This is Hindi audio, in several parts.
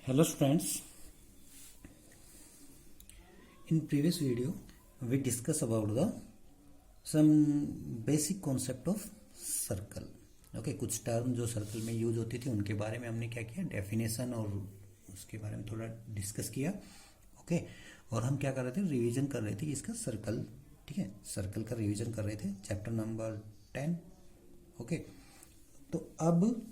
Hello friends, in previous video we discussed about the some basic concept of circle. Okay कुछ टर्म जो सर्कल में यूज होती थी उनके बारे में हमने क्या किया, डेफिनेशन और उसके बारे में थोड़ा डिस्कस किया. ओके और हम क्या कर रहे थे, रिवीजन कर रहे थे कि इसका सर्कल, ठीक है, सर्कल का रिवीजन कर रहे थे, चैप्टर नंबर 10. ओके तो अब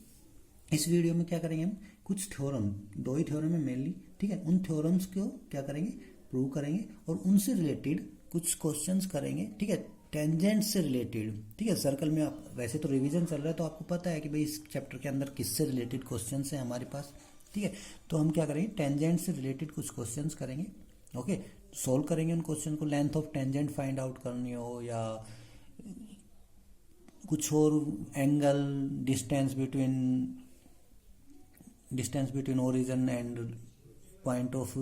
इस वीडियो में क्या करेंगे, हम कुछ थ्योरम, दो ही थ्योरम है मेनली, ठीक है, उन थ्योरम्स को क्या करेंगे, प्रूव करेंगे और उनसे रिलेटेड कुछ क्वेश्चंस करेंगे, ठीक है, टेंजेंट से रिलेटेड. ठीक है, सर्कल में आप वैसे तो रिवीजन चल रहा है तो आपको पता है कि भाई इस चैप्टर के अंदर किससे रिलेटेड क्वेश्चंस हैं हमारे पास. ठीक है, तो हम क्या करेंगे, टेंजेंट से रिलेटेड कुछ क्वेश्चंस करेंगे. ओके सोल्व करेंगे उन क्वेश्चन को, length of tangent find out करनी हो या कुछ और angle, distance between origin and point of,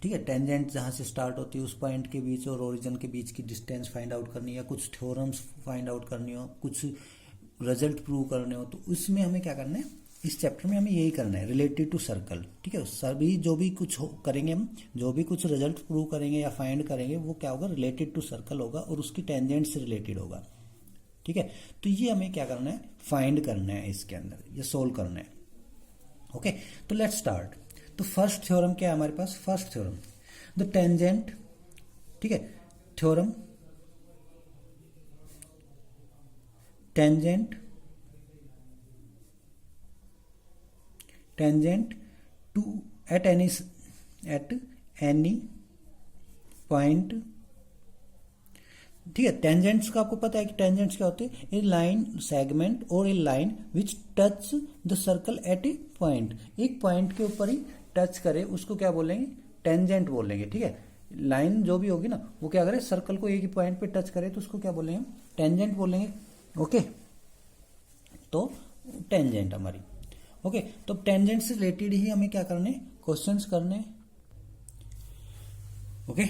ठीक है, टेंजेंट जहां से स्टार्ट होती है उस पॉइंट के बीच और ओरिजिन के बीच की डिस्टेंस फाइंड आउट करनी है, या कुछ थ्योरम्स फाइंड आउट करनी हो, कुछ रिजल्ट प्रूव करने हो, तो उसमें हमें क्या करना है, इस चैप्टर में हमें यही करना है रिलेटेड टू सर्कल. ठीक है, सभी जो भी कुछ करेंगे हम, जो भी कुछ रिजल्ट प्रूव करेंगे या फाइंड करेंगे वो क्या होगा, रिलेटेड टू सर्कल होगा और उसकी टेंजेंट से रिलेटेड होगा. ठीक है, तो ये हमें क्या करना है, फाइंड करना है इसके अंदर, ये सोल्व करना है. ओके तो लेट्स स्टार्ट. तो फर्स्ट थ्योरम क्या है हमारे पास, फर्स्ट थ्योरम द टेंजेंट, ठीक है, theorem tangent to at any point. ठीक है, टेंजेंट्स का आपको पता है कि टेंजेंट्स क्या होते हैं, ए लाइन सेगमेंट और a line which touch the circle at a point. एक पॉइंट के ऊपर ही टच करे उसको क्या बोलेंगे, टेंजेंट बोलेंगे. ठीक है, लाइन जो भी होगी ना वो क्या करे, सर्कल को एक ही पॉइंट पे टच करे तो उसको क्या बोलेंगे, टेंजेंट बोलेंगे. ओके तो टेंजेंट हमारी. ओके तो टेंजेंट से रिलेटेड ही हमें क्या करने, क्वेश्चंस करने. ओके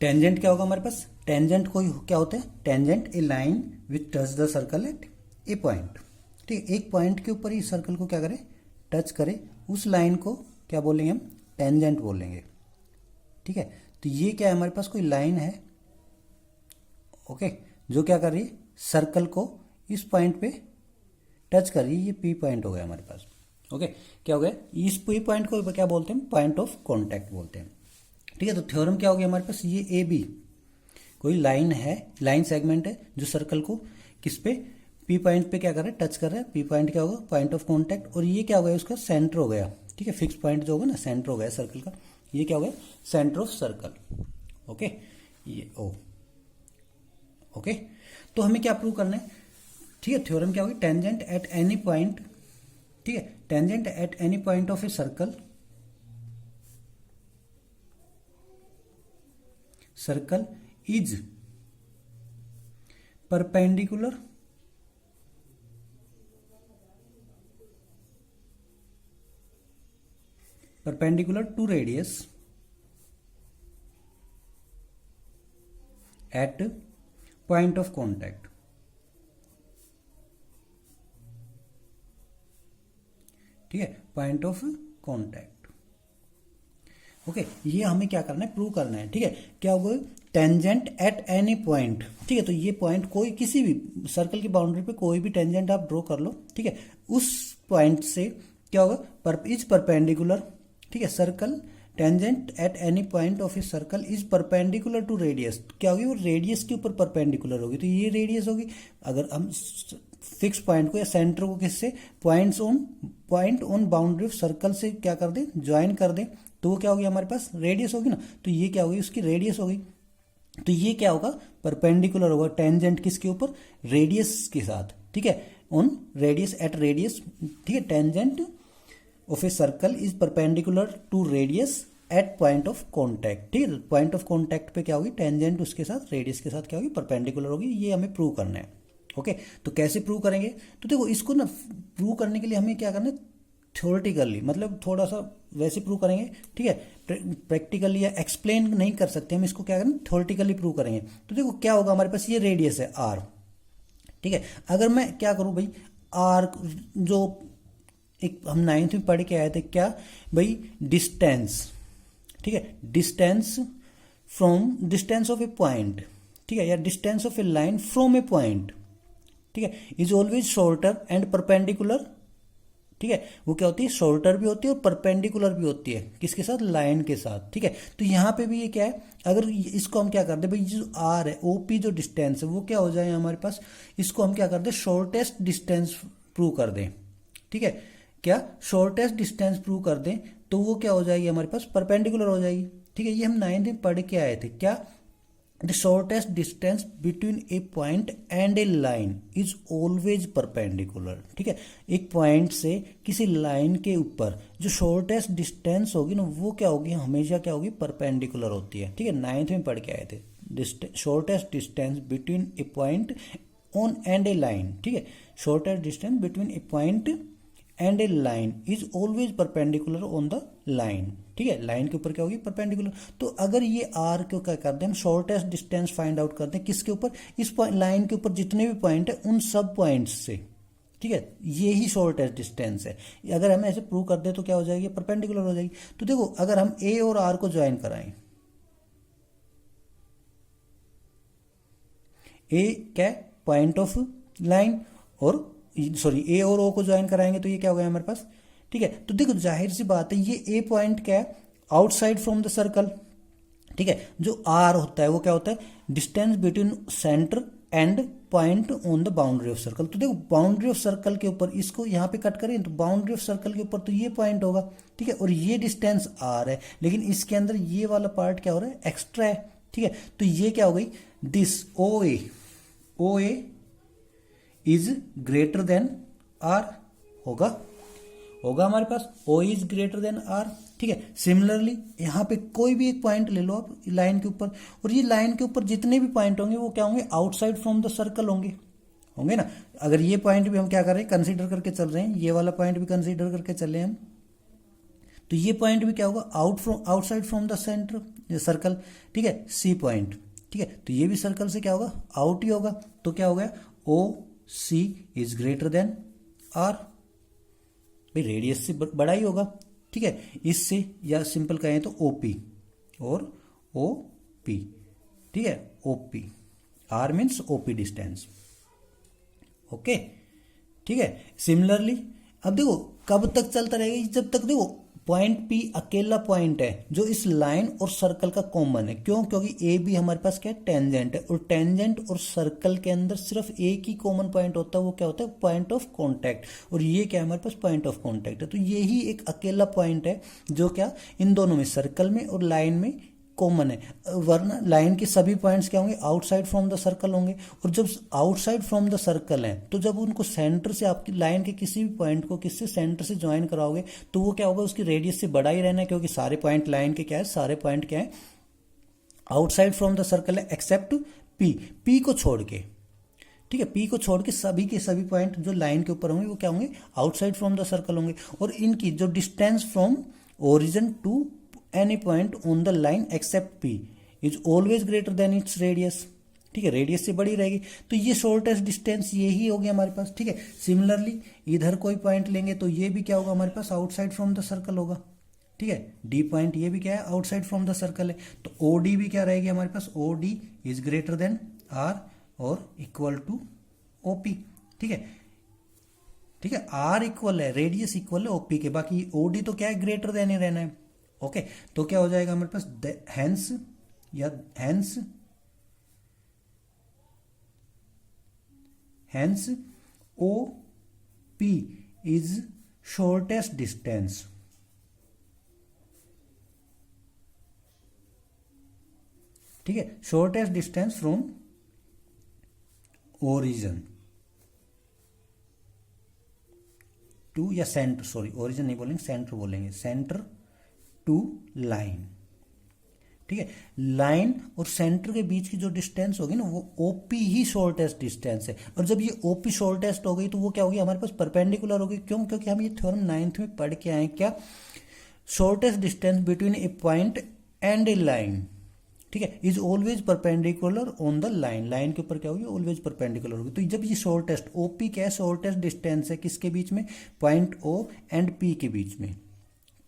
टेंजेंट क्या होगा हमारे पास, टेंजेंट कोई क्या होता है, tangent A line which touch the circle at a point. ठीक है, एक पॉइंट के ऊपर ही सर्कल को क्या करे, टच करे, उस लाइन को क्या बोलेंगे हम, टेंजेंट बोलेंगे. ठीक है, तो ये क्या है, हमारे पास कोई लाइन है, ओके, जो क्या कर रही है, सर्कल को इस पॉइंट पे टच कर रही है, ये पी पॉइंट हो गया हमारे पास. ओके क्या हो गया, इस पी पॉइंट को क्या बोलते हैं, पॉइंट ऑफ कॉन्टैक्ट बोलते हैं. ठीक है, तो थ्योरम क्या हो गया हमारे पास, ये ए बी कोई लाइन है, लाइन सेगमेंट है जो सर्कल को किस पे, पी पॉइंट पे क्या कर रहा है, टच कर रहा है. पी पॉइंट क्या होगा, पॉइंट ऑफ कॉन्टैक्ट, और ये क्या हो गया, उसका सेंटर हो गया. ठीक है, फिक्स पॉइंट जो होगा ना, सेंटर हो गया सर्कल का, ये क्या हो गया, सेंटर ऑफ सर्कल. ओके ये ओ. ओके तो हमें क्या प्रूव करना है, ठीक है, थ्योरम क्या होगी, टेंजेंट एट एनी पॉइंट. ठीक है, tangent at any point of a circle, circle is perpendicular to radius at point of contact. ठीक है, पॉइंट ऑफ कॉन्टैक्ट. ओके ये हमें क्या करना है, प्रूव करना है. ठीक है, क्या होगा, टेंजेंट एट एनी पॉइंट. ठीक है, तो ये पॉइंट कोई किसी भी सर्कल की बाउंड्री पे कोई भी टेंजेंट आप ड्रॉ कर लो. ठीक है, उस पॉइंट से क्या होगा, इज परपेंडिकुलर. ठीक है, circle tangent at any point of a circle is perpendicular to radius. क्या होगी, वो रेडियस के ऊपर परपेंडिकुलर होगी, तो ये रेडियस होगी. अगर हम फिक्स पॉइंट को या सेंटर को किससे, point on boundary of circle से क्या कर दे, ज्वाइन कर दे, तो वो क्या होगी हमारे पास, रेडियस होगी ना. तो ये क्या होगी, उसकी रेडियस होगी. तो ये क्या होगा, परपेंडिकुलर होगा, टेंजेंट किसके ऊपर, रेडियस के साथ. ठीक है, ऑन रेडियस एट रेडियस. ठीक है, tangent of a circle is perpendicular to radius at point of contact. ठीक है, पॉइंट ऑफ कॉन्टैक्ट पे क्या होगी, टेंजेंट उसके साथ, रेडियस के साथ क्या होगी, परपेंडिकुलर होगी. ये हमें प्रूव करना है. ओके तो कैसे प्रूव करेंगे, तो देखो इसको ना प्रूव करने के लिए हमें क्या करना है, थ्योरेटिकली, मतलब थोड़ा सा वैसे प्रूव करेंगे. ठीक है, प्रैक्टिकली या एक्सप्लेन नहीं कर सकते हम इसको, क्या करें, थ्योरेटिकली प्रूव करेंगे. तो देखो क्या होगा, हमारे पास ये रेडियस है आर. ठीक है, अगर मैं क्या करूं भाई, आर जो एक हम 9th में पढ़ के आए थे क्या भाई, डिस्टेंस, ठीक है, डिस्टेंस ऑफ ए पॉइंट, ठीक है, या distance of A line from A point, ठीक है, is always shorter and perpendicular, ठीक है, वो क्या होती है, शॉर्टर भी होती है और परपेंडिकुलर भी होती है, किसके साथ, लाइन के साथ, ठीक है। तो यहाँ पे भी ये क्या है, अगर इसको हम क्या करते हैं भाई, जो आर है, ओपी जो डिस्टेंस है वो क्या हो जाए हमारे पास, इसको हम क्या करते हैं, शॉर्टेस्ट डिस्टेंस प्रूव कर दें, ठीक है, क्या शॉर्टेस्ट डिस्टेंस प्रूव कर दें तो वो क्या हो जाएगी हमारे पास, परपेंडिकुलर हो जाएगी, ठीक है। ये हम 9th में पढ़ के आए थे क्या, the shortest distance between A point and A line is always perpendicular, ठीक है। एक पॉइंट से किसी लाइन के ऊपर जो शॉर्टेस्ट डिस्टेंस होगी ना वो क्या होगी, हमेशा क्या होगी, परपेंडिकुलर होती है, ठीक है। 9th में पढ़ के आए थे shortest distance between A point on and A line, ठीक है, shortest distance between A point and A line is always perpendicular on the line, ठीक है, लाइन के ऊपर क्या होगी, परपेंडिकुलर। तो अगर ये आर को क्या करते हैं, हम शॉर्टेस्ट डिस्टेंस फाइंड आउट करते हैं किसके ऊपर, इस लाइन के ऊपर जितने भी पॉइंट है उन सब पॉइंट्स से, ठीक है, ये ही शॉर्टेस्ट डिस्टेंस है। अगर हम ऐसे प्रूव कर दे तो क्या हो जाएगी, परपेंडिकुलर हो जाएगी। तो देखो अगर हम ए और आर को ज्वाइन कराएं, ए क्या पॉइंट ऑफ लाइन, और सॉरी ए और ओ को ज्वाइन कराएंगे तो ये क्या हो गया हमारे पास, ठीक है। तो देखो जाहिर सी बात है ये ए पॉइंट क्या है, आउटसाइड फ्रॉम द सर्कल, ठीक है। जो आर होता है वो क्या होता है, distance between centre and point on the boundary of circle. तो देखो बाउंड्री ऑफ सर्कल के ऊपर इसको यहाँ पे कट करें तो बाउंड्री ऑफ सर्कल के ऊपर तो ये पॉइंट होगा, ठीक है, और ये डिस्टेंस आर है, लेकिन इसके अंदर ये वाला पार्ट क्या हो रहा है, एक्स्ट्रा है, ठीक है। तो ये क्या हो गई, this O A is greater than R, होगा हमारे पास O is greater than R, ठीक है। सिमिलरली यहाँ पे कोई भी एक पॉइंट ले लो आप लाइन के ऊपर, और ये लाइन के ऊपर जितने भी पॉइंट होंगे वो क्या होंगे, आउटसाइड फ्रॉम द सर्कल होंगे ना। अगर ये पॉइंट भी हम क्या कर रहे हैं, कंसीडर करके चल रहे हैं, ये वाला पॉइंट भी कंसीडर करके चले हैं हम, तो ये पॉइंट भी क्या होगा, outside from the centre circle, ठीक है, सी पॉइंट, ठीक है। तो ये भी सर्कल से क्या होगा, आउट ही होगा। तो क्या हो गया, ओ सी इज ग्रेटर देन आर, भाई रेडियस से बड़ा ही होगा, ठीक है। इससे या सिंपल कहें तो ओपी और ओपी, ठीक है, OP, R means OP distance, okay, ठीक है। सिमिलरली अब देखो कब तक चलता रहेगा, जब तक देखो पॉइंट पी अकेला पॉइंट है जो इस लाइन और सर्कल का कॉमन है, क्यों, क्योंकि ए भी हमारे पास क्या है, टेंजेंट है, और टेंजेंट और सर्कल के अंदर सिर्फ एक ही कॉमन पॉइंट होता है, वो क्या होता है, पॉइंट ऑफ कांटेक्ट, और ये क्या है हमारे पास, पॉइंट ऑफ कांटेक्ट है। तो ये ही एक अकेला पॉइंट है जो क्या इन दोनों में, सर्कल में और लाइन में कॉमन है, वरना लाइन के सभी पॉइंट्स क्या होंगे, आउटसाइड फ्रॉम द सर्कल होंगे। और जब आउटसाइड फ्रॉम द सर्कल हैं तो जब उनको सेंटर से, आपकी लाइन के किसी भी पॉइंट को किससे, सेंटर से ज्वाइन कराओगे तो वो क्या होगा, उसकी रेडियस से बड़ा ही रहना है, क्योंकि सारे पॉइंट लाइन के क्या है, सारे पॉइंट क्या है, आउटसाइड फ्रॉम द सर्कल है, एक्सेप्ट पी को छोड़ के, ठीक है, पी को छोड़ के सभी के सभी पॉइंट जो लाइन के ऊपर होंगे वो क्या होंगे, आउटसाइड फ्रॉम द सर्कल होंगे। और इनकी जो distance from origin to any point on the line except P is always greater than its radius, ठीक है, रेडियस से बड़ी रहेगी। तो ये शॉर्टेस्ट डिस्टेंस यही होगी हमारे पास, ठीक है। सिमिलरली इधर कोई पॉइंट लेंगे तो ये भी क्या होगा हमारे पास, आउटसाइड फ्रॉम द सर्कल होगा, ठीक है। डी पॉइंट ये भी क्या है, आउटसाइड फ्रॉम द सर्कल है, तो ओ डी भी क्या रहेगी हमारे पास, O D is greater than R और इक्वल टू ओपी, ठीक है, ठीक है। आर इक्वल है, रेडियस इक्वल है ओपी के, बाकी ओ डी तो क्या है, ग्रेटर देन ही रहना है, ओके। तो क्या हो जाएगा हमारे पास, hence O P is shortest distance, ठीक है, shortest distance from origin to, या सेंटर, सॉरी ओरिजिन नहीं बोलेंगे, सेंटर बोलेंगे, सेंटर टू लाइन, ठीक है। लाइन और सेंटर के बीच की जो डिस्टेंस होगी ना वो ओपी ही शॉर्टेस्ट डिस्टेंस है, और जब ये ओपी शॉर्टेस्ट हो गई तो वो क्या होगी हमारे पास, परपेंडिकुलर होगी, क्यों, क्योंकि हम ये थ्योरम 9th में पढ़ के आए क्या, shortest distance between A point and A line, ठीक है, is always perpendicular on the line, line के ऊपर क्या होगी, ऑलवेज परपेंडिकुलर होगी। तो जब ये शॉर्टेस्ट ओपी क्या है, शॉर्टेस्ट डिस्टेंस है किसके बीच में, पॉइंट ओ एंड पी के बीच में,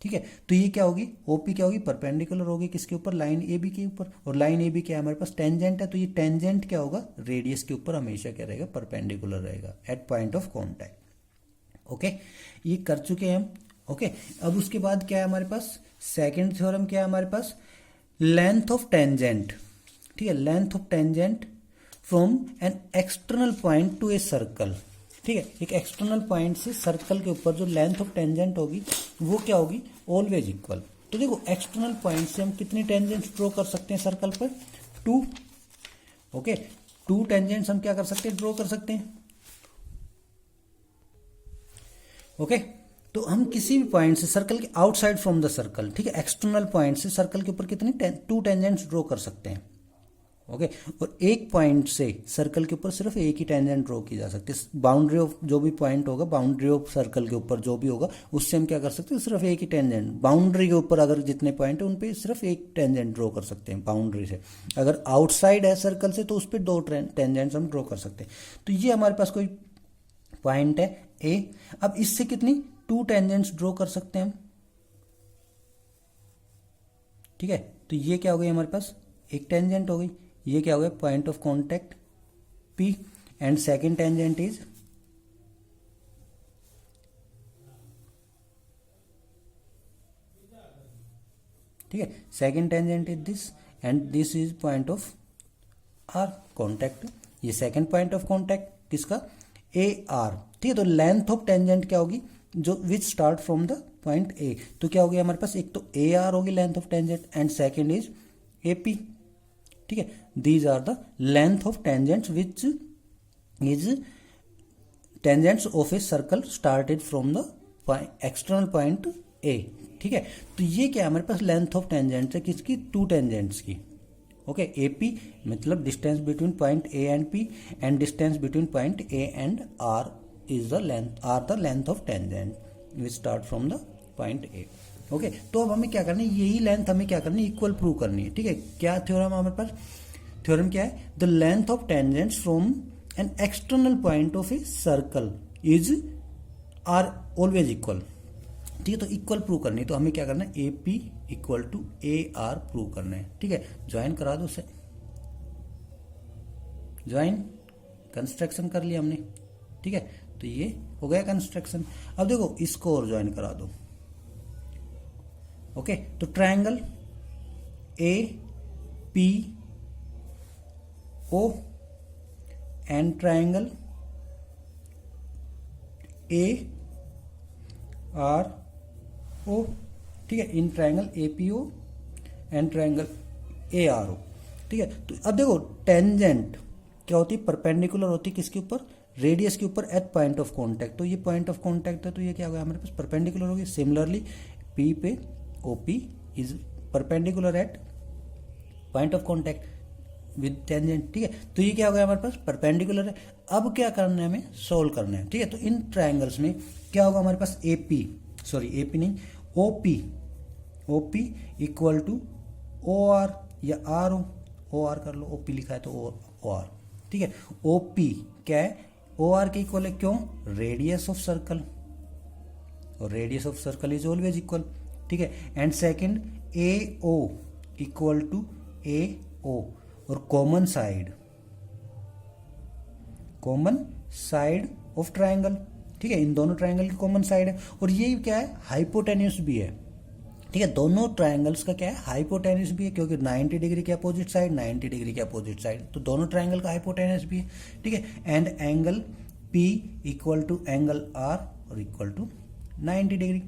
ठीक है। तो ये क्या होगी, ओपी क्या होगी, परपेंडिकुलर होगी किसके ऊपर, लाइन ए बी के ऊपर, और लाइन ए बी क्या है हमारे पास, टेंजेंट है। तो ये टेंजेंट क्या होगा, रेडियस के ऊपर हमेशा क्या रहेगा, परपेंडिकुलर रहेगा at point of contact. Okay, ये कर चुके हैं हम। ओके, अब उसके बाद क्या है हमारे पास, सेकेंड थ्योरम क्या है हमारे पास, लेंथ ऑफ टेंजेंट, ठीक है, length of tangent from an external point two a circle, ठीक है। एक एक्सटर्नल पॉइंट से सर्कल के ऊपर जो लेंथ ऑफ टेंजेंट होगी वो क्या होगी, ऑलवेज इक्वल। तो देखो एक्सटर्नल पॉइंट से हम कितनी टेंजेंट्स ड्रॉ कर सकते हैं सर्कल पर, 2। ओके, 2 टेंजेंट्स हम क्या कर सकते हैं, ड्रॉ कर सकते हैं। ओके, तो हम किसी भी पॉइंट से सर्कल के आउटसाइड फ्रॉम द सर्कल, ठीक है, एक्सटर्नल पॉइंट से सर्कल के ऊपर कितनी 2 टेंजेंट्स ड्रॉ कर सकते हैं। ओके, और एक पॉइंट से सर्कल के ऊपर सिर्फ एक ही टेंजेंट ड्रॉ की जा सकती है। बाउंड्री ऑफ जो भी पॉइंट होगा, बाउंड्री ऑफ सर्कल के ऊपर जो भी होगा उससे हम क्या कर सकते हैं, सिर्फ एक ही टेंजेंट, बाउंड्री के ऊपर अगर जितने पॉइंट है उन पे सिर्फ एक टेंजेंट ड्रॉ कर सकते हैं बाउंड्री से। अगर आउटसाइड है सर्कल से तो उस पर 2 टेंजेंट्स हम ड्रॉ कर सकते हैं। तो ये हमारे पास कोई पॉइंट है ए, अब इससे कितनी 2 टेंजेंट्स ड्रॉ कर सकते हैं हम, ठीक है। तो ये क्या हो गई हमारे पास, एक टेंजेंट हो गई, ये क्या हो गया, point of contact P, and second tangent is, ठीक है, second tangent is this, and this is point of R contact. ये सेकेंड पॉइंट ऑफ कॉन्टैक्ट किसका, AR, ठीक है। तो लेंथ ऑफ टेंजेंट क्या होगी, जो विच start from the point A, तो क्या हो गया हमारे पास, एक तो AR होगी length of tangent, and second is AP, ठीक है। These are the length of tangents which is tangents of a circle started from the external point A, ठीक है। तो ये क्या है हमारे पास, लेंथ ऑफ टेंजेंट्स है किसकी, 2 टेंजेंट्स की। ओके, AP मतलब distance between point A and P, and distance between point A and R is the length, are the length of tangent which start from the point A। ओके, तो अब हमें क्या करना है, यही लेंथ हमें क्या करनी है, इक्वल प्रूव करनी है, ठीक है। क्या थ्योरम हमारे पास, थ्योरम क्या है, the length of tangents from an external point of a circle is are always equal, ठीक है। तो इक्वल प्रूव करनी है, तो हमें क्या करना है, AP equal to AR prove करना है, ठीक है। ज्वाइन करा दो उसे, ज्वाइन कंस्ट्रक्शन कर लिया हमने, ठीक है। तो ये हो गया कंस्ट्रक्शन। अब देखो इसको और ज्वाइन करा दो। ओके, तो triangle APO and triangle ARO, ठीक है, in triangle APO and triangle ARO, ठीक है। तो अब देखो टेंजेंट क्या होती है, परपेंडिकुलर होती है किसके ऊपर, रेडियस के ऊपर एट पॉइंट ऑफ कॉन्टैक्ट। तो ये पॉइंट ऑफ कॉन्टैक्ट है, तो ये क्या होगा हमारे पास, परपेंडिकुलर होगी। सिमिलरली P पे OP is perpendicular eight point of contact with tangent, ठीक है। तो ये क्या हो गया हमारे पास, परपेंडिकुलर है। अब क्या करना है, हमें सोल्व करना है, ठीक है। तो इन ट्रायंगल्स में क्या होगा हमारे पास, AP नहीं, OP इक्वल टू OR या OR कर लो, OP लिखा है तो OR, ठीक है। OP क्या है, OR के इक्वल है, क्यों, रेडियस ऑफ सर्कल, और radius of circle is always equal, ठीक है। And second AO equal to AO, और कॉमन साइड ऑफ ट्रायंगल, ठीक है। इन दोनों ट्रायंगल की कॉमन साइड है, और ये क्या है, हाइपोटेन्यूस भी है, ठीक है। दोनों ट्रायंगल्स का क्या है, हाइपोटेन्यूस भी है, क्योंकि 90 डिग्री के अपोजिट साइड, 90 डिग्री के अपोजिट साइड, तो दोनों ट्रायंगल का हाइपोटेन्यूस भी है, ठीक है। And angle P equal to angle R और इक्वल टू 90 डिग्री,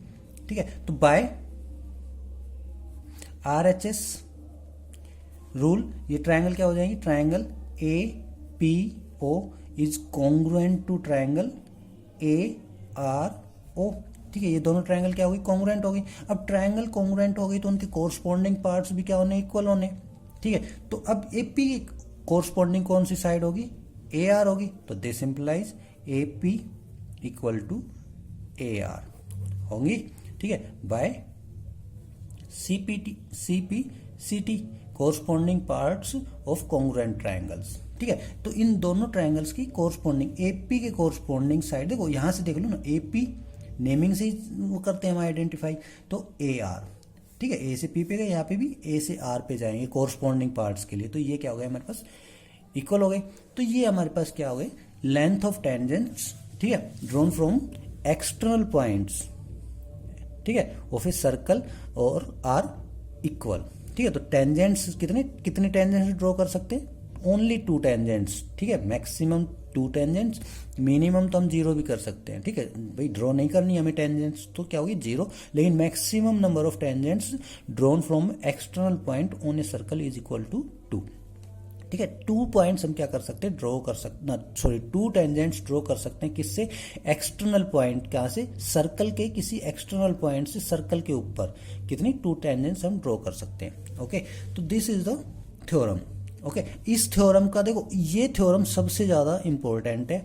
ठीक है। तो बाय RHS रूल ये ट्रायंगल क्या हो जाएंगे, triangle APO is congruent to triangle ARO, ठीक है। ये दोनों ट्रायंगल क्या होगी, कॉन्ग्रुएंट होगी। अब ट्रायंगल कॉन्ग्रुएंट हो गई तो उनके कोरस्पॉन्डिंग पार्ट्स भी क्या होने, इक्वल होने, ठीक है। तो अब AP कोरस्पॉन्डिंग कौन सी साइड होगी, AR होगी, तो this implies AP equal to AR होंगी, ठीक है, by CPCT corresponding parts of congruent triangles. ठीक है, तो इन दोनों ट्रायंगल्स की कोरस्पॉन्डिंग एपी के कोरस्पॉन्डिंग साइड, देखो यहां से देख लो ना, एपी नेमिंग से वो करते हैं हम आइडेंटिफाई, तो ए आर। ठीक है, ए से पी पे गए, यहाँ पे भी ए से आर पे जाएंगे कोरस्पॉन्डिंग पार्ट्स के लिए, तो ये क्या हो गया हमारे पास, इक्वल हो गए। तो ये हमारे पास क्या हो गए, लेंथ ऑफ टेंजेंट्स, ठीक है, ड्रॉन फ्रॉम एक्सटर्नल पॉइंट्स, ठीक है, ऑफ ए सर्कल और आर इक्वल। ठीक है, तो टेंजेंट्स कितने कितने टेंजेंट्स ड्रॉ कर सकते हैं, ओनली 2 टेंजेंट्स। ठीक है, मैक्सिमम 2 टेंजेंट्स, मिनिमम तो हम 0 भी कर सकते हैं। ठीक है भाई, ड्रॉ नहीं करनी हमें टेंजेंट्स तो क्या होगी 0, लेकिन maximum number of tangents drawn from external point on a circle is equal to 2। ठीक है, 2 पॉइंट्स हम क्या कर सकते हैं, ड्रॉ कर सकते ना, सॉरी 2 टेंजेंट्स ड्रॉ कर सकते हैं, किससे, एक्सटर्नल पॉइंट, कहां से, सर्कल के किसी एक्सटर्नल पॉइंट से सर्कल के ऊपर कितनी 2 टेंजेंट्स हम ड्रॉ कर सकते हैं। ओके, तो this is the theorem. Okay, इस थ्योरम का देखो, ये थ्योरम सबसे ज्यादा इंपॉर्टेंट है।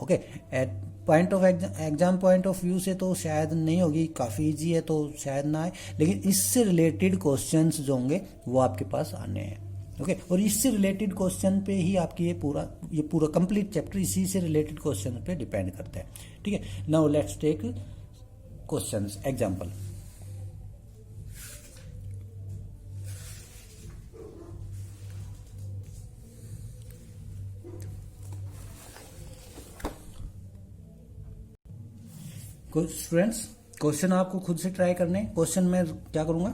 Okay, at point of exam point of view से तो शायद नहीं होगी, काफी इजी है तो शायद ना आए, लेकिन इससे रिलेटेड क्वेश्चंस जो होंगे वो आपके पास आने हैं। ओके, और इससे रिलेटेड क्वेश्चन पे ही आपकी ये पूरा कंप्लीट चैप्टर इसी से रिलेटेड क्वेश्चन पे डिपेंड करता है। ठीक है, now let's take questions example. Students, question आपको खुद से ट्राई करने, क्वेश्चन मैं क्या करूंगा,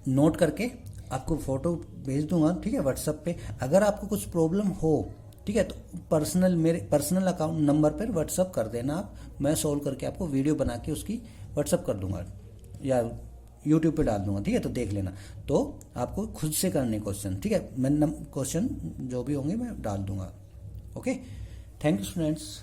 नोट करके आपको फोटो भेज दूंगा। ठीक है, व्हाट्सएप पे, अगर आपको कुछ प्रॉब्लम हो, ठीक है, तो मेरे पर्सनल अकाउंट नंबर पर व्हाट्सएप कर देना आप, मैं सोल्व करके आपको वीडियो बना के उसकी व्हाट्सएप कर दूंगा या यूट्यूब पे डाल दूंगा। ठीक है, तो देख लेना, तो आपको खुद से करने क्वेश्चन। ठीक है, मैं क्वेश्चन जो भी होंगे मैं डाल दूंगा। Okay, thank you students.